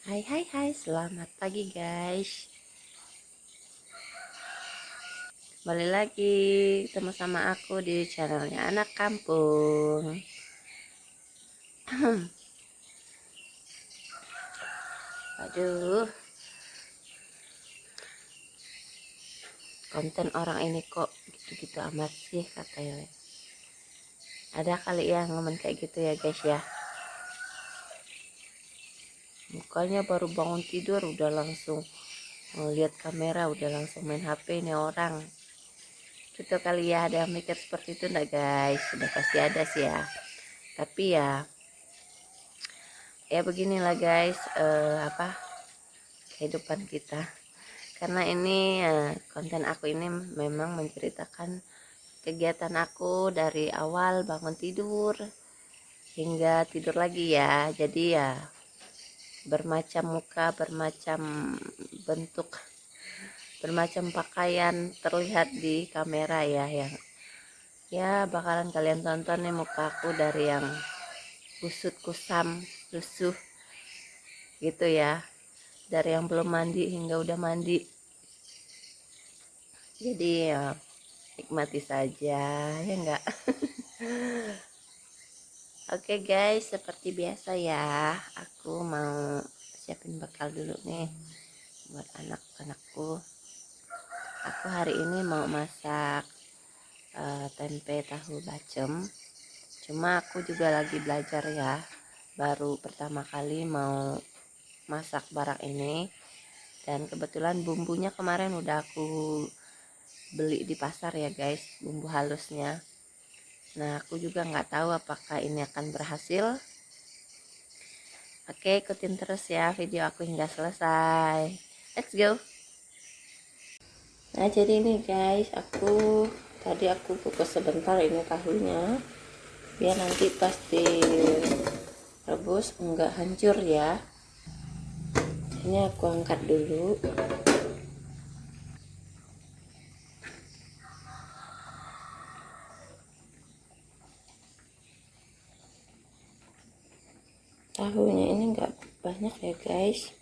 Hai hai hai, selamat pagi guys. Kembali lagi ketemu sama aku di channelnya Anak Kampung. Aduh, konten orang ini kok gitu-gitu amat sih katanya. Ada kali ya ngomen kayak gitu ya guys ya. Mukanya baru bangun tidur udah langsung lihat kamera, udah langsung main HP nih orang. Gitu kali ya, ada yang mikir seperti itu enggak guys? Sudah pasti ada sih ya. Tapi ya beginilah guys, kehidupan kita. Karena ini konten aku ini memang menceritakan kegiatan aku dari awal bangun tidur hingga tidur lagi ya. Jadi ya bermacam muka, bermacam bentuk, bermacam pakaian terlihat di kamera ya, yang ya bakalan kalian tonton nih mukaku dari yang kusut, kusam, lusuh gitu ya, dari yang belum mandi hingga udah mandi. Jadi ya nikmati saja ya enggak. Oke guys, seperti biasa ya, aku mau siapin bekal dulu nih buat anak-anakku. Aku hari ini mau masak tempe tahu bacem. Cuma aku juga lagi belajar ya, baru pertama kali mau masak barak ini. Dan kebetulan bumbunya kemarin udah aku beli di pasar ya guys, bumbu halusnya. Nah, aku juga nggak tahu apakah ini akan berhasil. Oke, ikutin terus ya video aku hingga selesai. Let's go. Nah, jadi ini guys, tadi aku kukus sebentar ini tahunya, biar nanti pas direbus enggak hancur ya. Ini aku angkat dulu. Tahunya ini enggak banyak ya guys,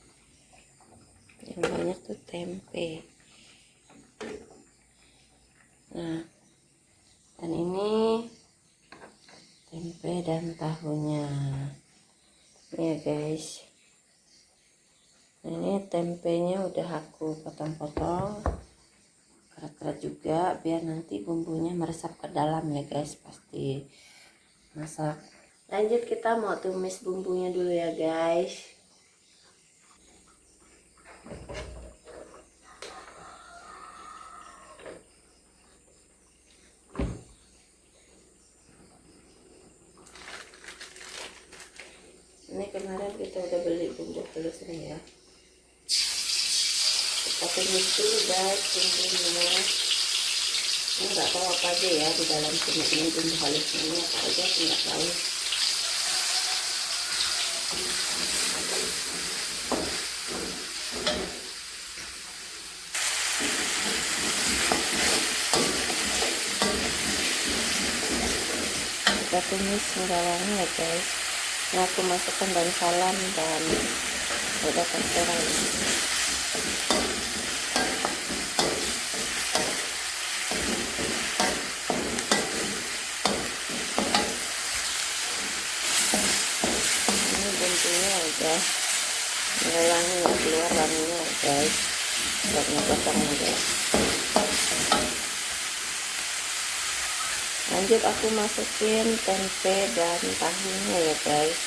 yang banyak tuh tempe. Nah, dan ini tempe dan tahunya ini ya guys. Nah, ini tempenya udah aku potong-potong kerat-kerat juga, biar nanti bumbunya meresap ke dalam ya guys, pasti masak. Lanjut, kita mau tumis bumbunya dulu ya guys. Ini kemarin kita udah beli bumbu halusnya ya, kita tumis dulu guys bumbunya. Ini nggak tahu apa aja ya di dalam sini, ini bumbu halusnya ini apa aja aku nggak tahu. Kita tumis hingga wangi ya guys. Nah, aku masukkan daun salam dan udah terserah. Ini bumbunya udah mulai wangi, keluar wanginya ya guys. Saatnya potong aja. Lanjut, aku masukin tempe dan tahunya ya guys.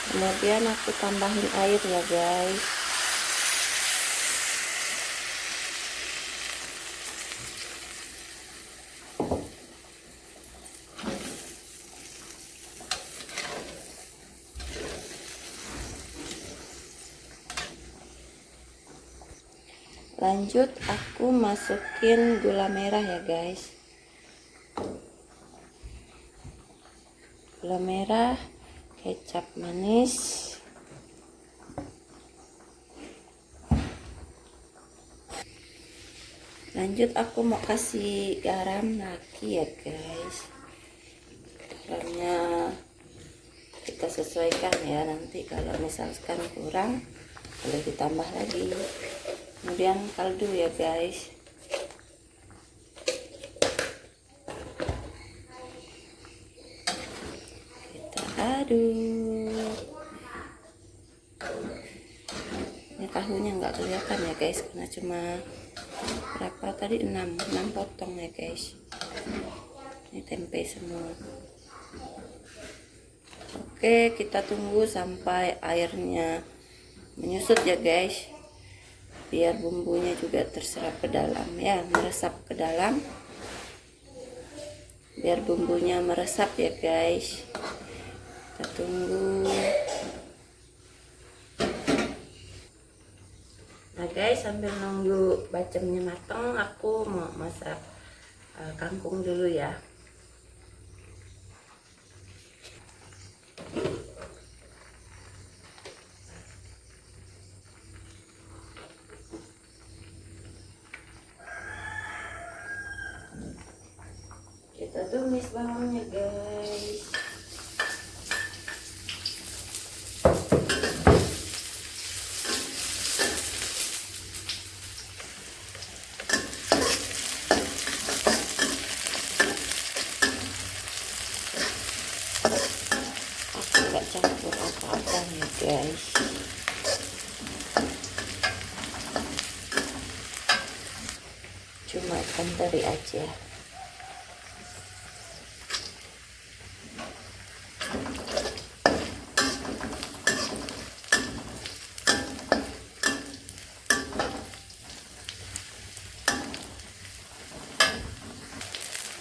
Kemudian aku tambahin air ya guys. Lanjut, aku masukin gula merah ya guys. Gula merah, kecap manis, Lanjut aku mau kasih garam lagi ya guys. Garamnya kita sesuaikan ya, nanti kalau misalkan kurang boleh ditambah lagi. Kemudian kaldu ya guys, kita aduk. Ini tahunya nggak kelihatan ya guys, karena cuma berapa tadi, 6 potong ya guys. Ini tempe semua. Oke, kita tunggu sampai airnya menyusut ya guys, biar bumbunya juga terserap ke dalam ya, meresap ke dalam, biar bumbunya meresap ya guys. Kita tunggu. Nah guys, sambil nunggu bacemnya matang, aku mau masak kangkung dulu ya. Kita tumis bawangnya guys. Aku nggak campur apa-apa ya guys. Cuma ikan teri aja.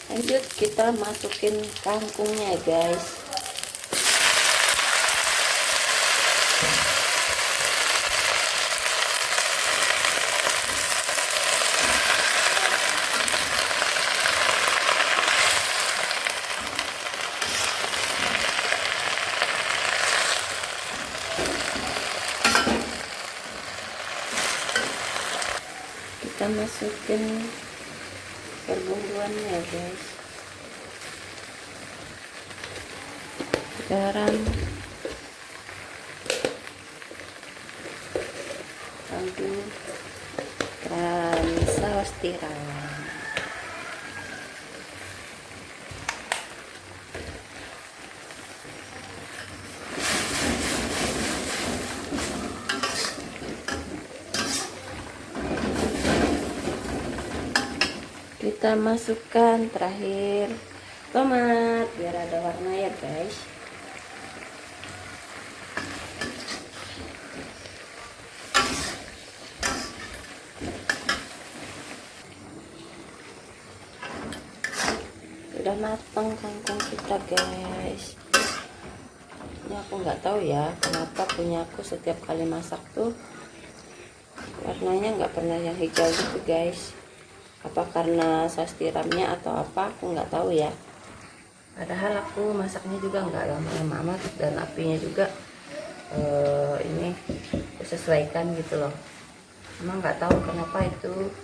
Lanjut kita masukin kangkungnya guys. Kita masukin perbumbuannya guys, garam, kaldu, dan saus tiram. Kita masukkan terakhir tomat biar ada warna ya guys. Udah matang kangkung kita guys. Ini aku nggak tahu ya kenapa punya aku setiap kali masak tuh warnanya nggak pernah yang hijau gitu guys. Apa karena saus tiramnya atau apa, aku nggak tahu ya. Padahal aku masaknya juga nggak lama-lama amat, dan apinya juga ini sesuaikan gitu loh. Emang nggak tahu kenapa itu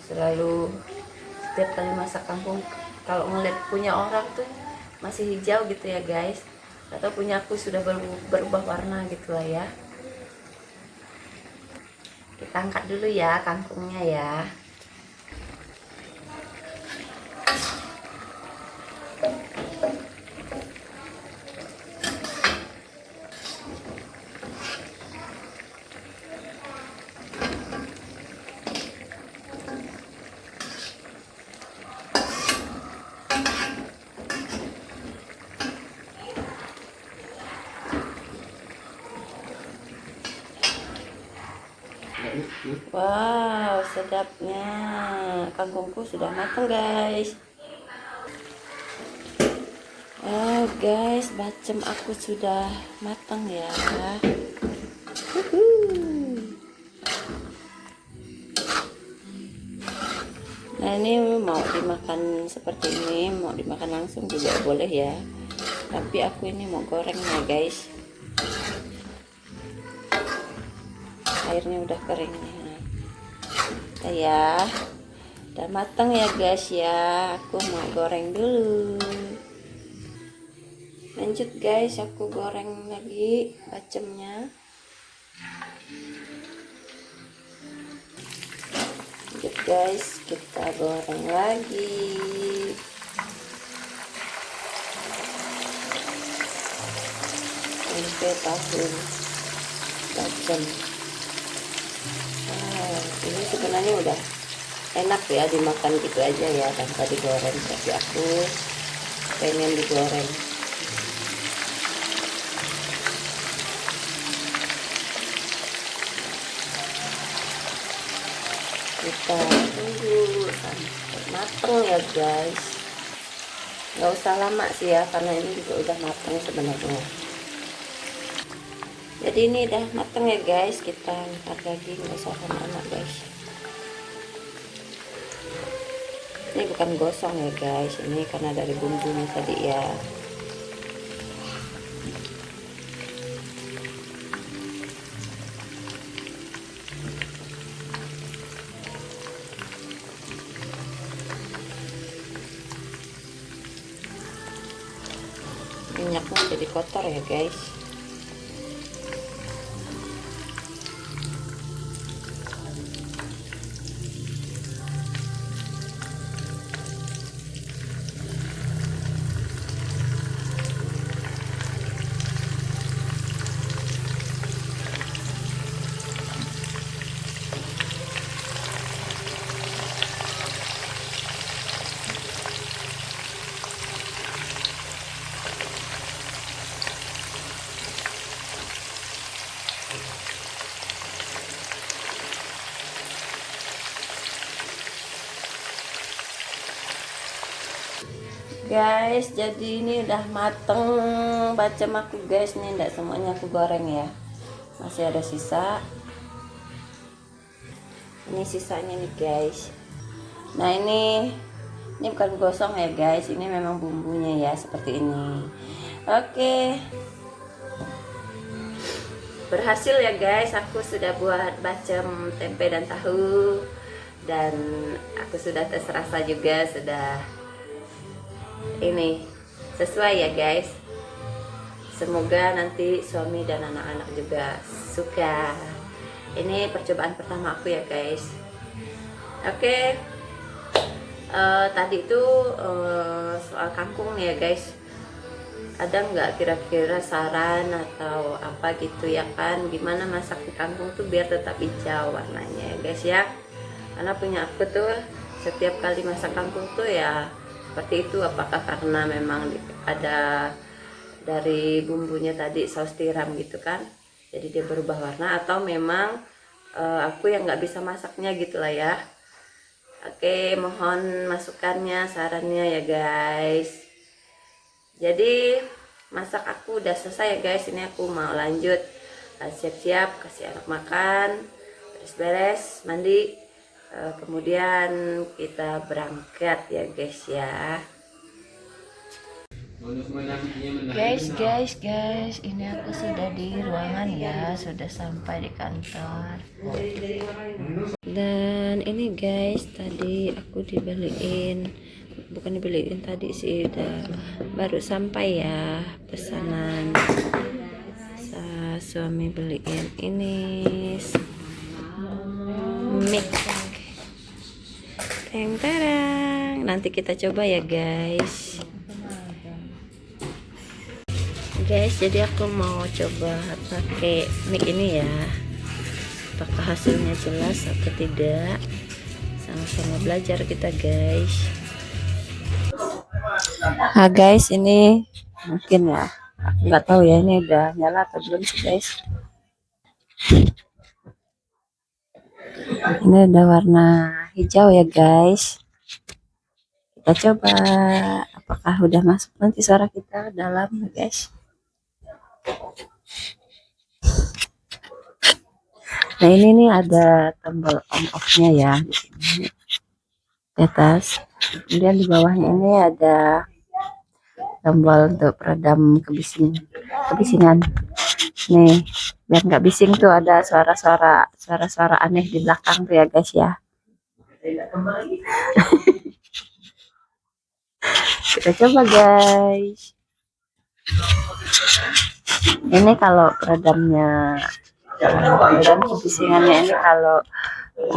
selalu setiap kali masak kangkung, kalau ngeliat punya orang tuh masih hijau gitu ya guys, atau punya aku sudah berubah warna gitu lah ya. Kita angkat dulu ya kangkungnya ya. Wow, sedapnya kangkungku sudah matang guys. Oh guys, bacem aku sudah matang ya. Nah ini mau dimakan seperti ini, mau dimakan langsung juga boleh ya, tapi aku ini mau gorengnya guys. Airnya udah kering nih ya. Udah matang ya guys ya, aku mau goreng dulu. Lanjut guys, aku goreng lagi bacemnya. Lanjut guys, kita goreng lagi. Tempe tahu bacem. Ini sebenarnya udah enak ya dimakan gitu aja ya tanpa digoreng, tapi aku pengen digoreng. Kita tunggu sampai matang ya guys, nggak usah lama sih ya karena ini juga udah matang sebenarnya. Jadi ini udah matang ya guys, kita angkat lagi, nggak usah lama-lama guys. Ini bukan gosong ya guys, ini karena dari bumbunya tadi ya. Minyaknya jadi kotor ya guys. Guys, jadi ini udah mateng bacem aku guys, nih enggak semuanya aku goreng ya, masih ada sisa. Ini sisanya nih guys. Nah ini bukan gosong ya guys, ini memang bumbunya ya seperti ini. Oke, berhasil ya guys, aku sudah buat bacem tempe dan tahu, dan aku sudah tes rasa juga, sudah ini sesuai ya guys. Semoga nanti suami dan anak-anak juga suka. Ini percobaan pertama aku ya guys. Oke, tadi itu soal kangkung nih ya guys, ada nggak kira-kira saran atau apa gitu ya kan, gimana masak kangkung tuh biar tetap hijau warnanya ya guys ya. Karena punya aku tuh setiap kali masak kangkung tuh ya seperti itu, apakah karena memang ada dari bumbunya tadi saus tiram gitu kan, jadi dia berubah warna, atau memang aku yang nggak bisa masaknya gitulah ya. Oke, mohon masukannya, sarannya ya guys. Jadi masak aku udah selesai ya guys, ini aku mau lanjut siap-siap kasih anak makan, beres-beres, mandi, kemudian kita berangkat ya guys ya. Guys, ini aku sudah di ruangan ya, sudah sampai di kantor. Dan ini guys, tadi aku bukan dibeliin tadi sih, udah baru sampai ya pesanan. Suami beliin ini mic. Terang, nanti kita coba ya guys. Jadi aku mau coba pakai mic ini ya, apakah hasilnya jelas atau tidak. Sama-sama belajar kita guys. Guys, ini mungkin ya, aku nggak tahu ya ini udah nyala atau belum sih guys. Ini udah warna hijau ya guys. Kita coba apakah udah masuk nanti suara kita dalam ya guys. Nah ini nih ada tombol on off-nya ya di sini di atas. Kemudian di bawahnya ini ada tombol untuk peredam kebisingan. Nih, biar nggak bising tuh, ada suara-suara aneh di belakang tuh ya guys ya. Kita coba guys. Ini kalau peredamnya, peredam kebisingannya ini kalau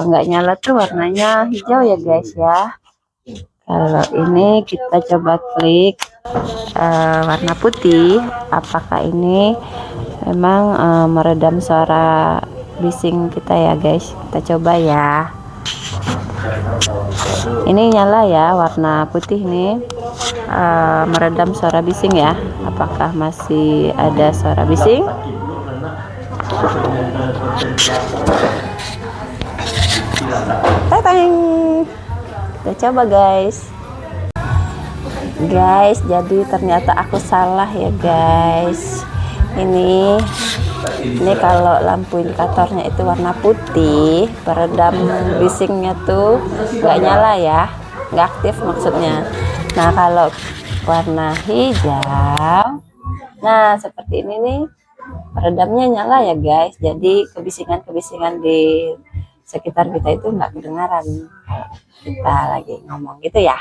nggak nyala tuh warnanya hijau ya guys ya. Kalau ini kita coba klik warna putih, apakah ini memang meredam suara bising kita ya guys. Kita coba ya. Ini nyala ya, warna putih nih, meredam suara bising ya. Apakah masih ada suara bising? Tatang. Kita coba guys. Jadi ternyata aku salah ya guys. Ini kalau lampu indikatornya itu warna putih, peredam bisingnya tuh nggak nyala ya, nggak aktif maksudnya. Nah kalau warna hijau, nah seperti ini nih, peredamnya nyala ya guys. Jadi kebisingan-kebisingan di sekitar kita itu nggak kedengaran kita lagi ngomong gitu ya.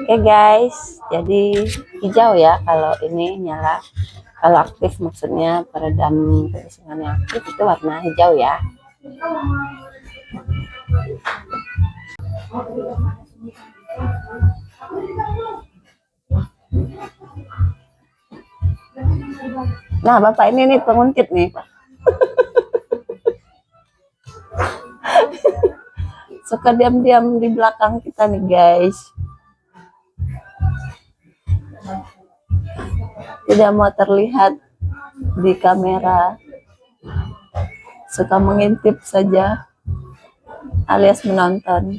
Oke guys, jadi hijau ya kalau ini nyala. Kalau aktif maksudnya peredam kebisingan yang aktif itu warna hijau ya. Nah Bapak ini nih penguntit nih. Suka diam-diam di belakang kita nih guys. Tidak mau terlihat di kamera, suka mengintip saja alias menonton.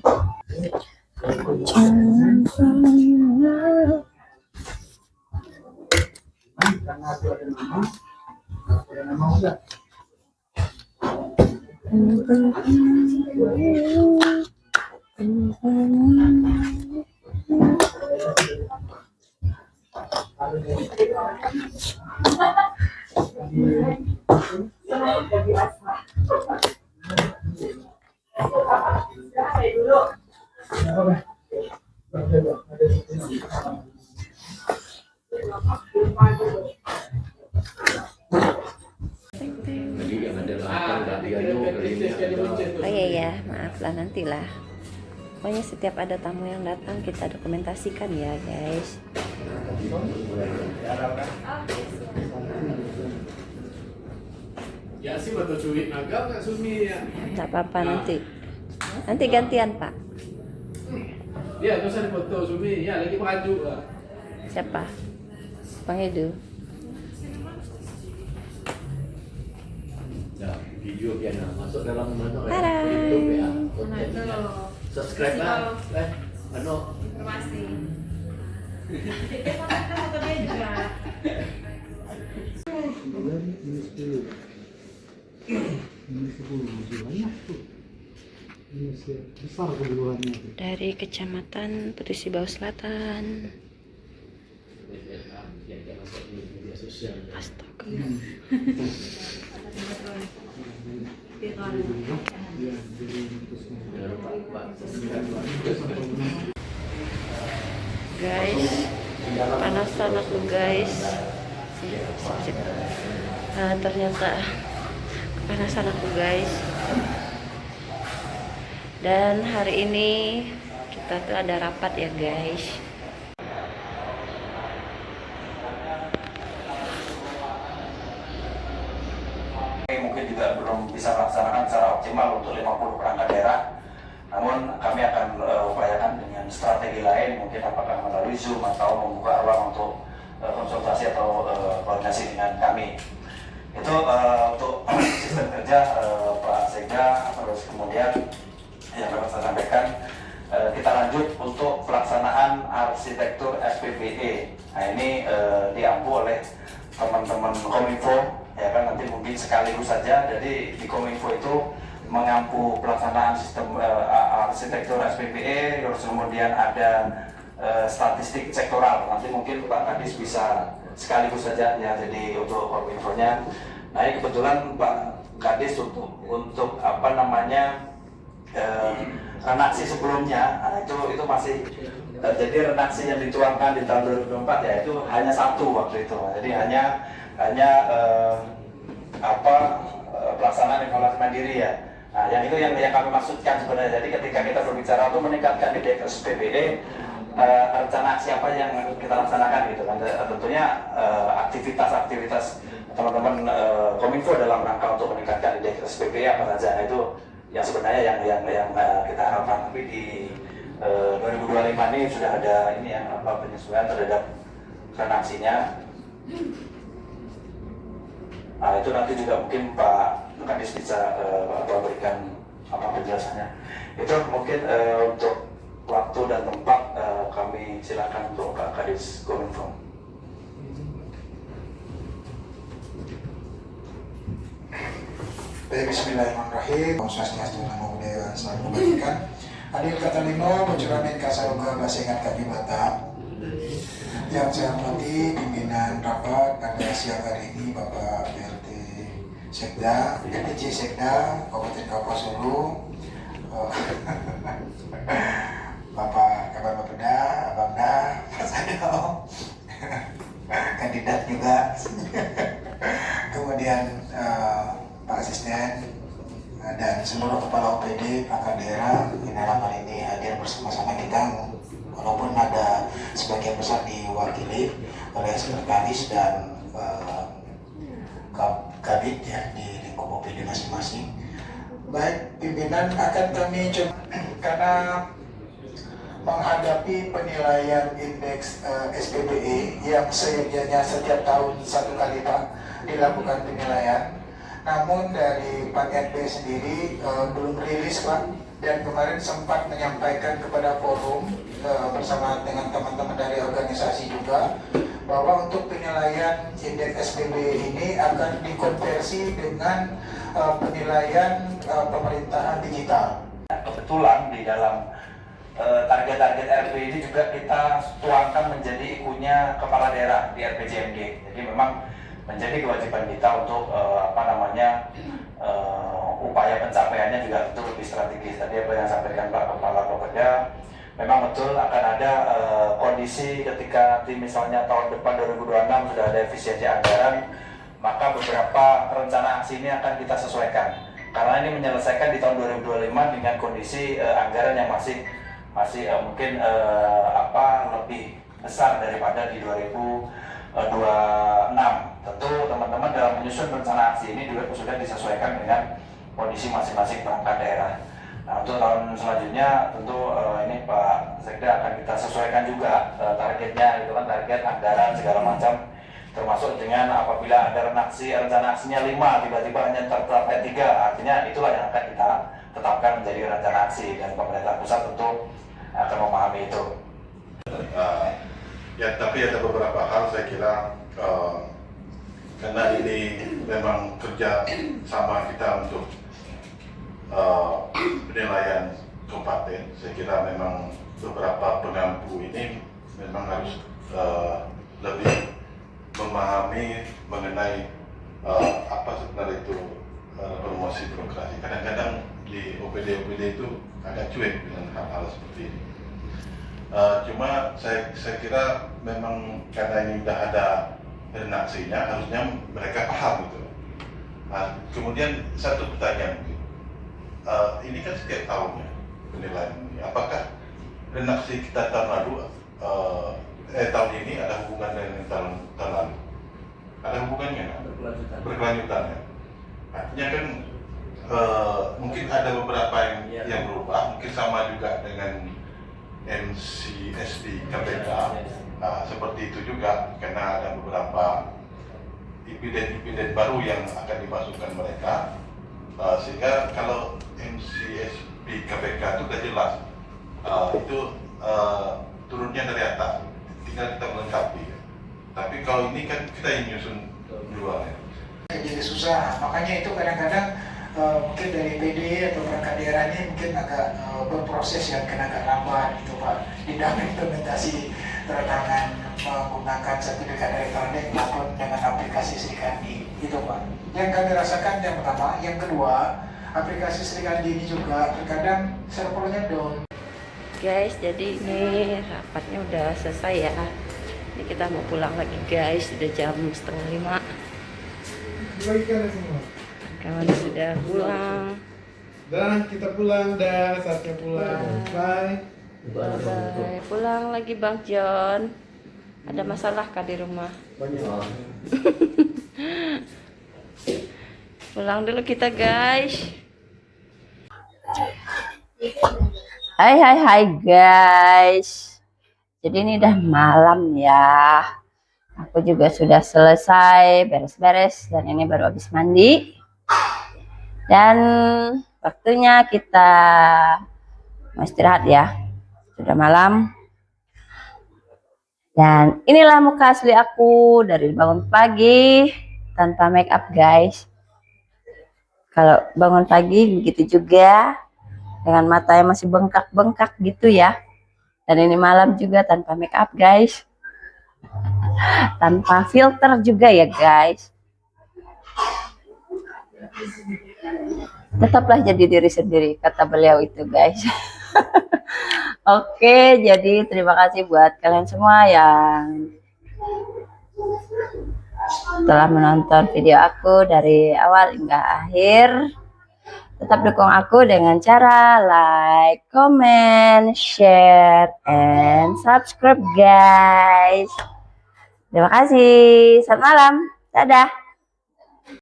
Oh iya ya, maaf lah, nantilah. Pokoknya setiap ada tamu yang datang kita dokumentasikan ya guys. Ya sih betul cuit naga nggak sumi ya. Nggak apa-apa nanti gantian Pak. Ya terus ada foto sumi ya lagi maju lah. Siapa? Bang Edu. Ya video piana masuk dalam mana ya? YouTube ya. Subscribe lah. Terima kasih. Fotonya juga. Dari Kecamatan Putih Sibau Selatan. Astaga. Guys, panasan aku guys. Ternyata kepanasan aku guys. Dan hari ini kita tuh ada rapat ya guys. Mungkin juga belum bisa melaksanakan secara optimal untuk 50 perangkat daerah. Namun kami akan upayakan dengan strategi lain, mungkin apakah melalui Zoom atau membuka ruang untuk konsultasi atau koordinasi dengan kami. Itu untuk sistem kerja Pak Sekda, terus kemudian yang dapat saya sampaikan, kita lanjut untuk pelaksanaan arsitektur SPBE. Nah ini diampu oleh teman-teman Kominfo, ya kan, nanti mungkin sekaligus saja. Jadi di Kominfo itu mengampu pelaksanaan sistem arsitektur SPBE, terus kemudian ada statistik sektoral. Nanti mungkin Pak Kadis bisa sekaligus saja ya, jadi untuk Kominfonya. Nah ini kebetulan Pak Kadis untuk apa namanya redaksi sebelumnya, nah itu masih jadi redaksi yang dituangkan di tahun 2004 ya itu hanya satu waktu itu. Jadi hanya pelaksanaan evaluasi mandiri ya. Nah, yang itu yang kami maksudkan sebenarnya. Jadi ketika kita berbicara untuk meningkatkan indeks PBE, rencana aksi apa yang kita laksanakan gitu kan. Tentunya aktivitas-aktivitas teman-teman Kominfo dalam rangka untuk meningkatkan indeks PBE apa saja. Nah, itu yang sebenarnya yang kita harapkan. Tapi di 2025 ini sudah ada ini ya penyesuaian terhadap redaksinya. Nah, itu nanti juga mungkin Pak Kadis bisa berikan penjelasannya. Itu mungkin untuk waktu dan tempat kami silakan untuk Pak Kadis Kominfo. Baik, bismillahirrahmanirrahim. Om Swastiastu, Namo Buddhaya, Salam Kebajikan. Hadir kata lino, Bojuramin Kasaroga Basengat Kadimata. Yang saya hormati pimpinan rapat pada siang hari ini Bapak PLT Sekda, PTC Sekda, Kabupaten Kapuas Hulu, Bapak Kabar Bapeda, Abangda, Pak Sadao, kandidat juga, kemudian Pak Asisten dan seluruh kepala OPD, perangkat daerah yang dalam hal ini hadir bersama-sama kita, walaupun ada sebagian besar diwakili oleh sekretaris dan kabit ya di lingkup OPD masing-masing. Baik, pimpinan akan kami coba karena menghadapi penilaian indeks SPBE yang sedianya setiap tahun satu kali Pak dilakukan penilaian. Namun dari Pak NP sendiri belum rilis Pak, dan kemarin sempat menyampaikan kepada forum bersama dengan teman-teman dari organisasi juga bahwa untuk penilaian indeks SPBE ini akan dikonversi dengan penilaian pemerintahan digital. Kebetulan di dalam target-target RP ini juga kita tuangkan menjadi ikunya kepala daerah di RPJMD. Jadi memang menjadi kewajiban kita untuk upaya pencapaiannya juga tentu lebih strategis. Tadi apa yang disampaikan Pak Kepala Bapeda, memang betul akan ada kondisi ketika misalnya tahun depan 2026 sudah ada efisiensi anggaran, maka beberapa rencana aksi ini akan kita sesuaikan. Karena ini menyelesaikan di tahun 2025 dengan kondisi anggaran yang masih mungkin lebih besar daripada di 2026. Tentu teman-teman dalam menyusun rencana aksi ini juga sudah disesuaikan dengan kondisi masing-masing perangkat daerah. Nah, untuk tahun selanjutnya tentu ini Pak Sekda akan kita sesuaikan juga targetnya, itu kan target anggaran segala macam, termasuk dengan apabila ada rencana aksinya 5 tiba-tiba hanya tercapai 3, artinya itulah yang akan kita tetapkan menjadi rencana aksi, dan pemerintah pusat tentu akan memahami itu. Ya, tapi ada beberapa hal saya kira karena ini memang kerja sama kita untuk penilaian kabupaten, saya kira memang beberapa pengampu ini memang harus lebih memahami mengenai apa sebenarnya itu promosi birokrasi. Kadang-kadang di OPD itu agak cuek dengan hal-hal seperti ini. Cuma saya kira memang karena ini sudah ada redaksinya, harusnya mereka paham gitu. Nah, kemudian satu pertanyaan mungkin, ini kan setiap tahunnya penilaian ini, apakah redaksi kita tahun lalu tahun ini ada hubungan dengan tahun lalu? Ada hubungannya? Berkelanjutan ya. Artinya kan mungkin ada beberapa yang berubah, mungkin sama juga dengan MCSD KPK, seperti itu juga, karena ada beberapa dividen baru yang akan dimasukkan mereka, sehingga kalau MCSD KPK itu sudah jelas, itu turunnya dari atas, tinggal kita melengkapi. Tapi kalau ini kan kita yang nyusun dua ya. Jadi susah, makanya itu kadang-kadang mungkin dari PD atau perangkat daerah ini mungkin agak berproses ya, kena agak lambat gitu Pak di dalam implementasi tangan menggunakan sertifikat elektronik maupun dengan aplikasi Srikandi gitu Pak. Yang kami rasakan yang pertama, yang kedua aplikasi Sri Kandi ini juga terkadang servernya down. Guys, jadi ini rapatnya udah selesai ya. Ini kita mau pulang lagi guys, sudah jam 4:30. Kawan sudah pulang. Dah, kita pulang dah, saatnya pulang. Bye. Bye. Pulang lagi Bang John. Ada masalah kah di rumah? Pulang dulu kita guys. Hai guys. Jadi ini udah malam ya. Aku juga sudah selesai beres-beres dan ini baru habis mandi. Dan waktunya kita mau istirahat ya. Sudah malam. Dan inilah muka asli aku dari bangun pagi tanpa make up guys. Kalau bangun pagi begitu juga dengan mata yang masih bengkak-bengkak gitu ya. Dan ini malam juga tanpa make up guys. Tanpa filter juga ya guys. Tetaplah jadi diri sendiri kata beliau itu guys. Oke, jadi terima kasih buat kalian semua yang telah menonton video aku dari awal hingga akhir. Tetap dukung aku dengan cara like, comment, share, and subscribe guys. Terima kasih. Selamat malam. Dadah.